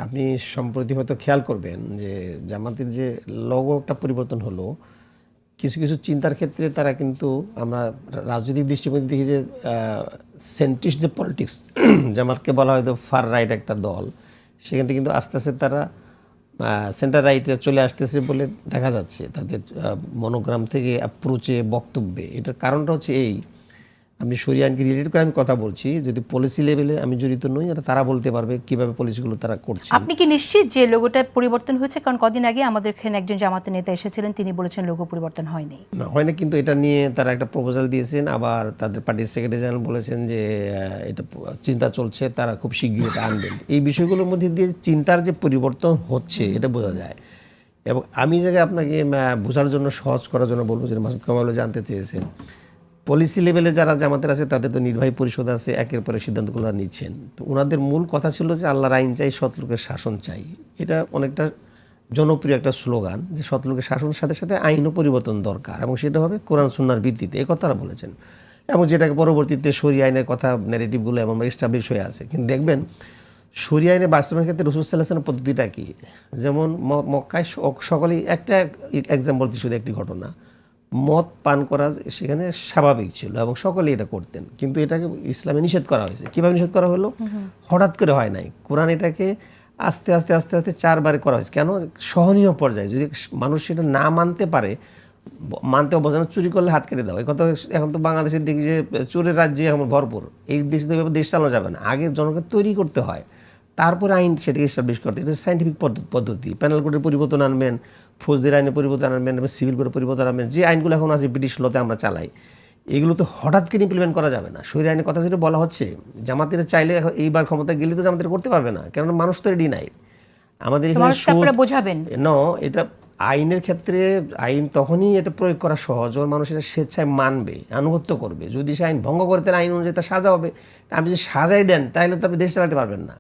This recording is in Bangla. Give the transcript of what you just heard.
আপনি সম্প্রতি হয়তো খেয়াল করবেন যে জামাতের যে লোগোটা পরিবর্তন হলো, কিছু কিছু চিন্তার ক্ষেত্রে তারা কিন্তু আমরা রাজনৈতিক দৃষ্টিভঙ্গি দেখি যে সেন্ট্রিস্ট যে পলিটিক্স জামাতকে বলা হয় তো ফার রাইট একটা দল, সেখান থেকে কিন্তু আস্তে আস্তে তারা সেন্টার রাইটে চলে আসতেছে বলে দেখা যাচ্ছে তাদের মনোগ্রাম থেকে অ্যাপ্রোচে বক্তব্যে। এটার কারণটা হচ্ছে এই, আমি শরিয়া আইনকে রিলেটেড করে আমি কথা বলছি, যদি পলিসি লেভেলে আমি জড়িত নই, এটা তারা বলতে পারবে কীভাবে পলিসিগুলো তারা করছে। আপনি কি নিশ্চিত যে লোগোটা পরিবর্তন হয়েছে? কারণ কদিন আগে আমাদের এখানে একজন জামাতের নেতা এসেছিলেন, তিনি বলেছেন লোগো পরিবর্তন হয়নি। না হয় না, কিন্তু এটা নিয়ে তারা একটা প্রপোজাল দিয়েছেন, আবার তাদের পার্টির সেক্রেটারি জেনারেল বলেছেন যে এটা চিন্তা চলছে, তারা খুব শীঘ্রই এটা আনবেন। এই বিষয়গুলোর মধ্যে দিয়ে চিন্তার যে পরিবর্তন হচ্ছে এটা বোঝা যায়। এবং আমি জায়গায় আপনাকে বোঝার জন্য, সহজ করার জন্য বলবো যে মাসুদ কামালও জানতে চেয়েছেন, পলিসি লেভেলে যারা জামাতের আছে তাদের তো নির্বাহী পরিষদ আছে, একের পরে সিদ্ধান্তগুলো নিচ্ছেন। তো ওনাদের মূল কথা ছিল যে আল্লাহর আইন চাই, সৎলোকের শাসন চাই। এটা অনেকটা জনপ্রিয় একটা স্লোগান যে সৎলোকের শাসনের সাথে সাথে আইনও পরিবর্তন দরকার, এবং সেটা হবে কোরআন সুন্নাহর ভিত্তিতে, এই কথাটা বলেছেন। এবং যেটাকে পরবর্তীতে শরিয়া আইনের কথা ন্যারেটিভগুলো এমন এস্টাবলিশ হয়ে আছে। কিন্তু দেখবেন শরিয়া আইনে বাস্তবায়নের ক্ষেত্রে রাসূল সাল্লাল্লাহু আলাইহি ওয়াসাল্লামের পদ্ধতিটা কি, যেমন মক্কায় সকলেই, একটা এক্সাম্পল শুধু একটি ঘটনা, মদ পান করা সেখানে স্বাভাবিক ছিল এবং সকলেই এটা করতেন, কিন্তু এটাকে ইসলামে নিষেধ করা হয়েছে। কীভাবে নিষেধ করা হলো? হঠাৎ করে হয় নাই, কোরআন এটাকে আস্তে আস্তে আস্তে আস্তে 4 বারে করা হয়েছে। কেন? সহনীয় পর্যায়ে যদি মানুষ সেটা না মানতে পারে, মানতে অবজানো, চুরি করলে হাত কেটে দাও, এই কথা। এখন তো বাংলাদেশের দেখি যে চোরের রাজ্যে এখন ভরপুর, এই দেশে তো দেশ চালানো যাবে না, আগে জনকে তৈরি করতে হয়, তারপরে আইন সেটাকে এস্টাবলিশ করতে। এটা সাইন্টিফিক পদ্ধতি। প্যানেল কোডের পরিবর্তন আনবেন, ফৌজদারি আইনের পরিবর্তন আনবেন, সিভিল কোডের পরিবর্তন আনবেন, যে আইনগুলো এখন আছে ব্রিটিশ লতে আমরা চালাই, এগুলো তো হঠাৎ করে ইমপ্লিমেন্ট করা যাবে না। শরিয়া আইনের কথা যেটা বলা হচ্ছে, জামাতের চাইলে এইবার ক্ষমতা গেলে তো জামাতের করতে পারবে না, কেননা মানুষ তো রেডি নাই। আমাদের এখানে বোঝাবেন এটা আইনের ক্ষেত্রে আইন তখনই এটা প্রয়োগ করা সহজ যখন মানুষ এটা স্বেচ্ছায় মানবে, আনুগত্য করবে। যদি সে আইন ভঙ্গ করে, তার আইন অনুযায়ী তার সাজা হবে। আপনি যদি সাজাই দেন তাহলে তো আপনি দেশ চালাতে পারবেন না।